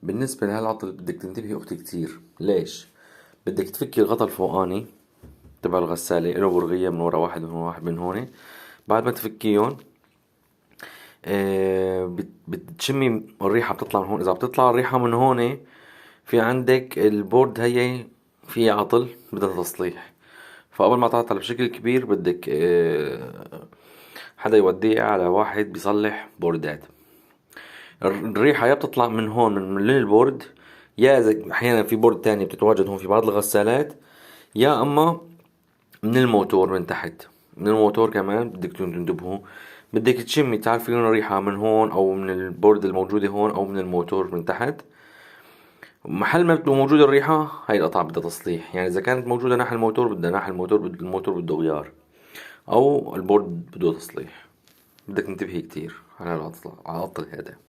بالنسبة لهالعطل بدك تنتبهي أختي كتير. ليش؟ بدك تفكي الغطا الفوقاني تبع الغسالة، إله برغية من ورا، واحد من هون واحد من هون. بعد ما تفكيهم بتشمي الريحة بتطلع من هون. إذا بتطلع الريحة من هون في عندك البورد هي في عطل بدها تصليح. فقبل ما تعطل بشكل كبير بدك حدا يوديه على واحد بيصلح بوردات. الريحة يا بتطلع من هون من البورد، يا إذا أحيانا في بورد تاني بتتواجد هون في بعض الغسالات، يا أما من الموتور من تحت. من الموتور كمان بدك تنتبهوا، بدك تشمي تعرفين الريحة من هون أو من البورد الموجودة هون أو من الموتور من تحت. محل ما بده موجودة الريحة هاي القطعة بدها تصليح. يعني إذا كانت موجودة ناحية الموتور بدها ناحية الموتور، الموتور بده غيار أو البورد بده تصليح. بدك تنتبهي كتير على العطل هذا.